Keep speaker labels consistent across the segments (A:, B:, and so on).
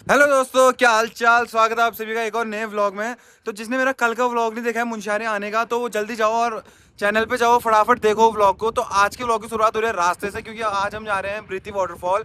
A: Hello दोस्तों, क्या हाल चाल। स्वागत है आप सभी का एक और नए व्लॉग में। तो जिसने मेरा कल का व्लॉग नहीं देखा है मुनस्यारी आने का, तो वो जल्दी जाओ और चैनल पे जाओ, फटाफट देखो व्लॉग को। तो आज के व्लॉग की शुरुआत हो रही है रास्ते से, क्योंकि आज हम जा रहे हैं प्रीति वाटरफॉल।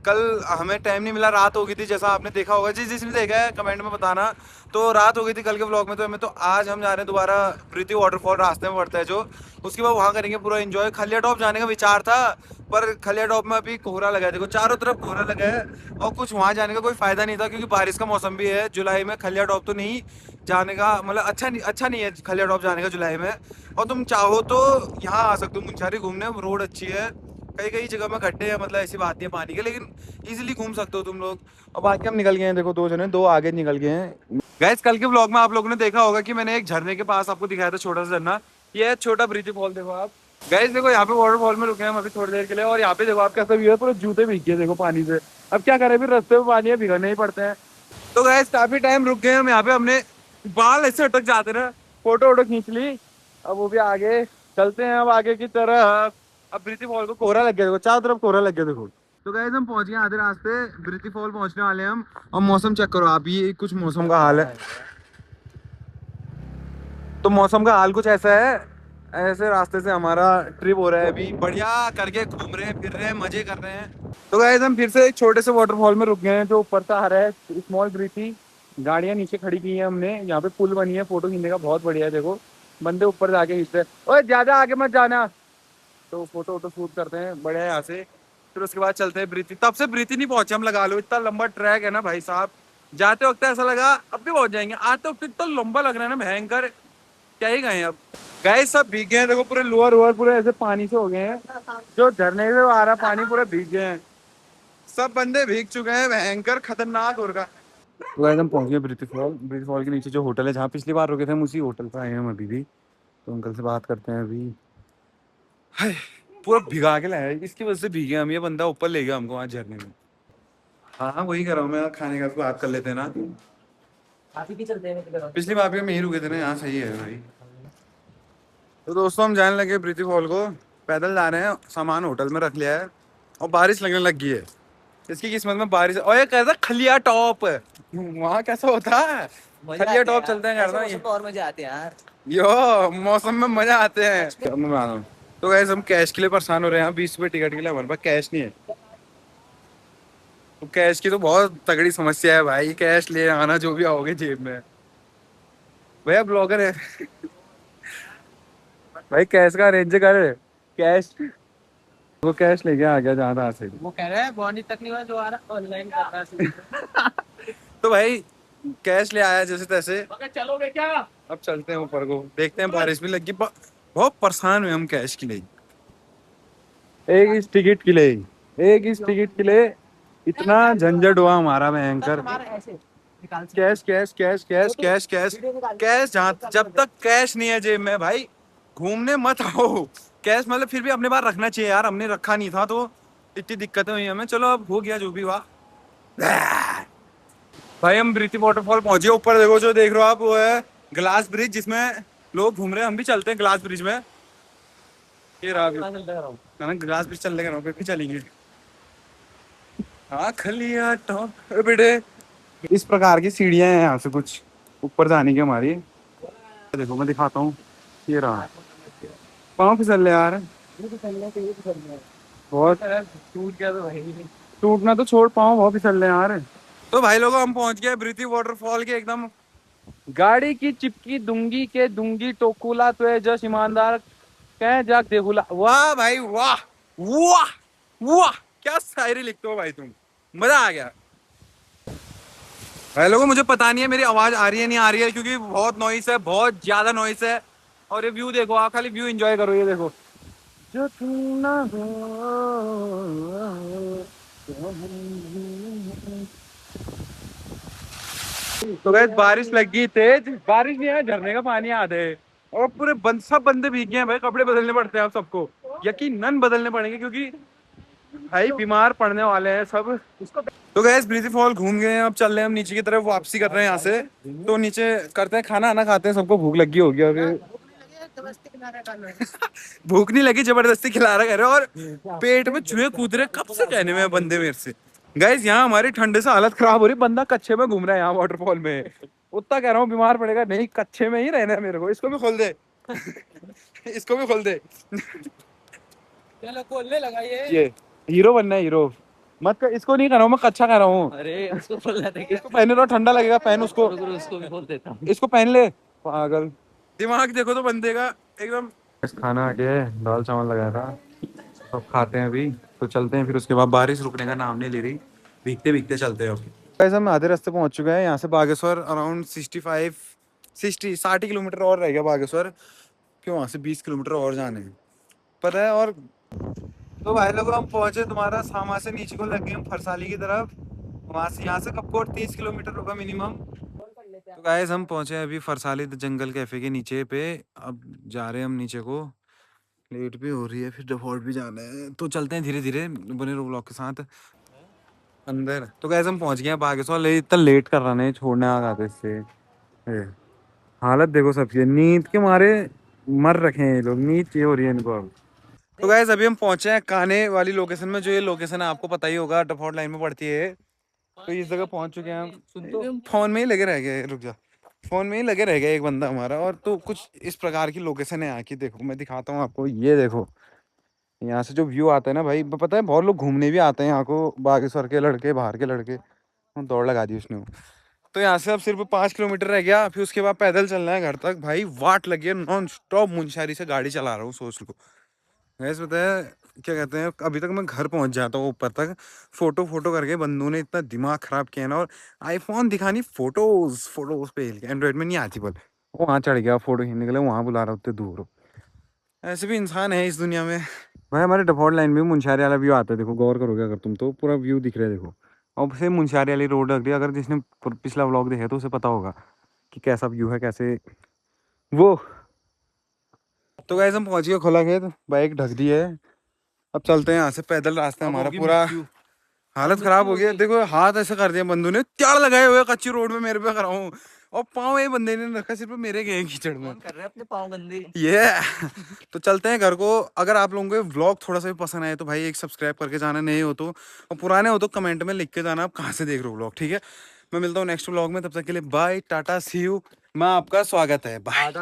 A: कल हमें टाइम नहीं मिला, रात हो गई थी, जैसा आपने देखा होगा। जिसने देखा है कमेंट में बताना। तो रात हो गई थी कल के व्लॉग में, तो आज हम जा रहे हैं दोबारा प्रीति वाटरफॉल। रास्ते में पड़ता है जो, उसके बाद वहाँ करेंगे पूरा एंजॉय। खलिया टॉप जाने का विचार था, पर खलिया टॉप में अभी कोहरा लगा है। देखो चारों तरफ कोहरा लगा है, और कुछ वहां जाने का कोई फायदा नहीं था, क्योंकि बारिश का मौसम भी है। जुलाई में खलिया टॉप तो नहीं जाने का, मतलब अच्छा नहीं है खलिया टॉप जाने का जुलाई में। और तुम चाहो तो यहाँ आ सकते हो मुनस्यारी घूमने, रोड अच्छी है। कई कई जगह में गड्ढे हैं, मतलब ऐसी बात नहीं है पानी के, लेकिन इजीली घूम सकते हो तुम लोग। और बाकी हम निकल गए हैं, देखो दो जने, दो आगे निकल गए हैं। गैस कल के ब्लॉग में आप लोगों ने देखा होगा कि मैंने एक झरने के पास आपको दिखाया था, छोटा सा झरना। ये है छोटा ब्रीति फॉल, देखो आप। गैस देखो यहाँ पे वाटरफॉल में रुके हैं हम अभी थोड़ी देर के लिए, और यहाँ पे देखो आप कैसा व्यू है, पूरे जूते भीग गए देखो पानी से। अब क्या करें, फिर रास्ते में पानी है, भिगोने ही पड़ते हैं। तो गैस काफी टाइम रुक गए हम यहाँ पे, हमने बाल ऐसे अटक जाते ना, फोटो वोटो खींच ली। अब वो भी आगे चलते हैं, अब आगे की तरह। अब ब्रीति फॉल को कोहरा लग गया, देखो चारों तरफ कोहरा लग गया देखो। तो गैस हम पहुंच गए आधे रास्ते, ब्रीति फॉल पहुंचने वाले हैं हम। और मौसम चेक करो आप, ये कुछ मौसम का हाल है। तो मौसम का हाल कुछ ऐसा है, ऐसे रास्ते से हमारा ट्रिप हो रहा है अभी। बढ़िया करके घूम रहे हैं, फिर रहे हैं, मजे कर रहे हैं। तो गाइस हम फिर से एक छोटे से वाटरफॉल में रुक गए हैं, जो ऊपर से आ रहा है, स्मॉल ब्रीथी। गाड़ियां नीचे खड़ी की हैं हमने, यहाँ पे पुल बनी है, फोटो खींचने का बहुत बढ़िया है। देखो बंदे ऊपर जाके खींचते हैं, ओए ज्यादा आगे मत जाना। तो फोटो वोटो शूट करते हैं बढ़िया यहाँ से। फिर उसके बाद चलते हैं ब्रीथी। तब से ब्रीथी नहीं पहुंचे हम, लगा लो इतना लंबा ट्रैक है ना भाई साहब। जाते वक्त ऐसा लगा अब भी पहुंच जाएंगे, आते वक्त इतना लंबा लग रहा है ना, भयंकर। क्या ही गए अब। गए सब भीग गए हैं, देखो पूरे लोअर वोअर पूरे ऐसे पानी से हो गए हैं। जो झरने से आ रहा पानी पूरे भीग गए हैं, सब बंदे भीग चुके हैं, भयंकर खतरनाक होगा। तो गाइस हम पहुंच गए ब्रीति फॉल। ब्रीति फॉल के नीचे जो होटल है, जहाँ पिछली बार रुके थे, हम उसी होटल पर आए हैं हम अभी भी। तो अंकल से बात करते हैं अभी। हाय, पूरा भिगा के लाया है, इसकी वजह से भीगे हम। ये बंदा ऊपर ले गया हमको वहाँ झरने में। हाँ हाँ, वही कर रहा हूँ मैं, खाने का भी बात कर लेते हैं ना। आप ही चलते हैं, पिछली बार भी हम यहीं रुके थे ना, यहाँ सही है भाई। तो दोस्तों हम जाने लगे प्रीति फॉल को, पैदल जा रहे हैं। सामान होटल में रख लिया है, और बारिश लगने लग गई है। इसकी किस्मत में बारिश। और ये कहता खलिया टॉप, वहाँ कैसा होता है। खलिया टॉप चलते हैं करना ये, और मजा आते हैं यार। यो मौसम में मजा आते हैं। तो गैस हम कैश के लिए परेशान हो रहे हैं, 20 रुपए टिकट के लिए। हमारे पास कैश नहीं है, तो कैश की तो बहुत तगड़ी समस्या है भाई। कैश ले आना जो भी आओगे जेब में। भैया ब्लॉगर है भाई, कैश का अरेंज कर। कैश, वो कैश लेके आ गया जहाँ तहाँ से। वो कह रहा है बॉन्डी तक नहीं हुआ, जो आ रहा ऑनलाइन कर रहा है। तो भाई कैश ले आया जैसे तैसे। चलोगे क्या? अब चलते हैं ऊपर को, देखते हैं। बारिश भी लगी, बहुत परेशान हुए हम कैश के लिए। एक इस टिकट के लिए, एक इस टिकट के लिए इतना झंझट हुआ हमारा भयंकर। Cash cash cash cash cash cash cash, जहाँ जब तक कैश नहीं है जेब में भाई, घूमने मत आओ। कैश मतलब फिर भी अपने पास रखना चाहिए यार, हमने रखा नहीं था तो इतनी दिक्कतें हुई हमें। चलो अब हो गया जो भी हुआ। भाई हम ब्रीति वाटरफॉल पहुंचे। ऊपर देखो, जो देख रहे हो आप वो है ग्लास ब्रिज, जिसमें लोग घूम रहे हैं। हम भी चलते हैं ग्लास ब्रिज में। ये रहा ना ग्लास ब्रिज, चलने का फिर भी चलेंगे। हाँ खलिया टॉप बेटे। इस प्रकार की सीढ़ियां हैं यहाँ से कुछ ऊपर जाने की हमारी। देखो मैं दिखाता हूँ, ये रहा। पाँव फिसल रहे यार बहुत। टूट गया तो भाई, टूटना तो छोड़, पाँव बहुत फिसल रहे यार। तो भाई लोगों हम पहुंच गए ब्रीति वाटरफॉल के एकदम। गाड़ी की चिपकी दूंगी के दूंगी टोकुला, तो है जश ईमानदार कह जाग देखुला। वाह भाई वाह, वाह वाह, क्या शायरी लिखते हो भाई तुम, मजा आ गया। भाई लोगों मुझे पता नहीं है मेरी आवाज आ रही है नहीं आ रही है, क्योंकि बहुत नॉइस है, बहुत ज्यादा नॉइस है। और ये व्यू देखो आप, खाली व्यू एंजॉय करो। ये देखो, जो तुम ना हो। तो गैस बारिश लग गई तेज, बारिश नहीं है, झरने का पानी आधे। और पूरे सब बंदे भीग गए हैं भाई, कपड़े बदलने पड़ते हैं आप सबको, यकीनन बदलने पड़ेंगे, क्योंकि भाई बीमार पड़ने वाले हैं सब। तो गैस ब्रीथी फॉल घूम गए हैं, अब चल रहे हैं हम नीचे की तरफ, वापसी कर रहे हैं यहाँ से। तो नीचे करते हैं खाना आना खाते हैं, सबको भूख लगी होगी अभी। भूख नहीं लगी, जबरदस्ती खिला रहा कह रहे। और पेट में चूहे कूद रहे कब से, कहने में बंदे मेरे से। गाइस यहाँ हमारी ठंडे से हालत खराब हो रही, बंदा कच्चे में घूम रहा है यहाँ वाटरफॉल में। उतना कह रहा हूँ बीमार पड़ेगा नहीं, कच्चे में ही रहना है मेरे को। इसको भी खोल दे। इसको भी खोल दे।
B: चलो खोलने लगा
A: ये हीरो बनना है, हीरो। मत कर, इसको नहीं कर रहा हूँ मैं, कच्चा कह रहा हूँ।
B: अरे उसको खोल रहे थे
A: इसको पहने तो ठंडा लगेगा, पहन उसको।
B: उसको भी खोल देता हूँ।
A: इसको पहन ले पागल। दिमाग देखो तो बंदे का एकदम। खाना आ गया है, दाल चावल लगाया था, अब खाते हैं अभी। तो चलते हैं फिर, उसके बाद बारिश रुकने का नाम नहीं ले रही, भीगते भीगते चलते हैं अब। गाइस हम आधे रास्ते पहुंच चुके हैं यहाँ से बागेश्वर। अराउंड 60 किलोमीटर और रह गया बागेश्वर। फिर वहाँ से 20 किलोमीटर और जाने हैं, पता है। और तो भाई लोग हम पहुंचे तुम्हारा सामा से नीचे को लग गए हम फरसाली की तरफ। वहाँ से यहाँ से कपकोट 30 किलोमीटर होगा मिनिमम। तो गाइस हम पहुंचे हैं अभी फरसाली जंगल कैफे के नीचे पे। अब जा रहे हैं हम नीचे को, लेट भी हो रही है, फिर डिफॉल्ट भी जाना है, तो चलते हैं धीरे धीरे बने रहो ब्लॉग के साथ अंदर। तो गाइस हम पहुंच गए हैं बागेश्वर। इतना लेट कर रहा है, छोड़ने आ गए इससे। ये, हालत देखो सबकी, नींद के मारे मर रखे हैं ये लोग, नींद चाहिए हो रही है इनको अब। तो गाइस अभी हम पहुंचे हैं काने वाली लोकेशन में। जो ये लोकेशन है आपको पता ही होगा, डफौट लाइन में पड़ती है। तो इस जगह पहुंच चुके हैं हम। सुन तो फोन में ही लगे रह गए, रुक जा, फोन में ही लगे रह गया एक बंदा हमारा। और तो कुछ इस प्रकार की लोकेशन है यहाँ की, देखो मैं दिखाता हूँ आपको, ये देखो यहाँ से जो व्यू आता है ना भाई, पता है बहुत लोग घूमने भी आते हैं यहाँ को, बागेश्वर के लड़के, बाहर के लड़के। दौड़ लगा दी उसने। तो यहाँ से अब सिर्फ 5 किलोमीटर रह गया, फिर उसके बाद पैदल चलना है घर तक। भाई वाट लगी है, नॉन स्टॉप मुंशियारी से गाड़ी चला रहा हूँ, सोच लो। गैस पता है क्या कहते हैं, अभी तक मैं घर पहुंच जाता हूँ ऊपर तक, फोटो फोटो करके बंदों ने इतना दिमाग खराब किया ना। और आईफोन दिखानी, फोटोज फोटोज पे एंड्रॉइड में नहीं आती बोल। वो वहाँ चढ़ गया फोटो खींचने के लिए, वहाँ बुला रहा उतने दूर हो। ऐसे भी इंसान है इस दुनिया में। भाई हमारे डिफॉल्ट लाइन में मुंशियारी वाला व्यू आता है, देखो गौर करोगे अगर तुम तो पूरा व्यू दिख रहा है देखो। और से मुंशियारी वाली रोड लग रही है, अगर जिसने पिछला व्लॉग देखा तो उसे पता होगा कि कैसा व्यू है, कैसे वो। तो गाइस हम पहुंच गए खोला खेत, बाइक ढक दी है। अब चलते हैं यहाँ से, पैदल रास्ता है हमारा पूरा। हालत खराब हो गई देखो, हाथ ऐसे कर दिया बंदू ने, त्याड़ लगाए हुए कच्ची रोड में मेरे पे खड़ा हूँ। और पाँव ये बंदे ने रखा सिर्फ मेरे गए कीचड़ में,
B: कर रहे अपने पाँव गंदे
A: ये। तो चलते हैं घर को। अगर आप लोगों को व्लॉग थोड़ा सा भी पसंद आए तो भाई एक सब्सक्राइब करके जाना, नहीं हो तो, और पुराने हो तो कमेंट में लिख के जाना आप कहाँ से देख रहे हो व्लॉग, ठीक है। मैं मिलता हूँ नेक्स्ट व्लॉग में, तब तक के लिए बाय टाटा सी यू। मैं आपका स्वागत है, बाय।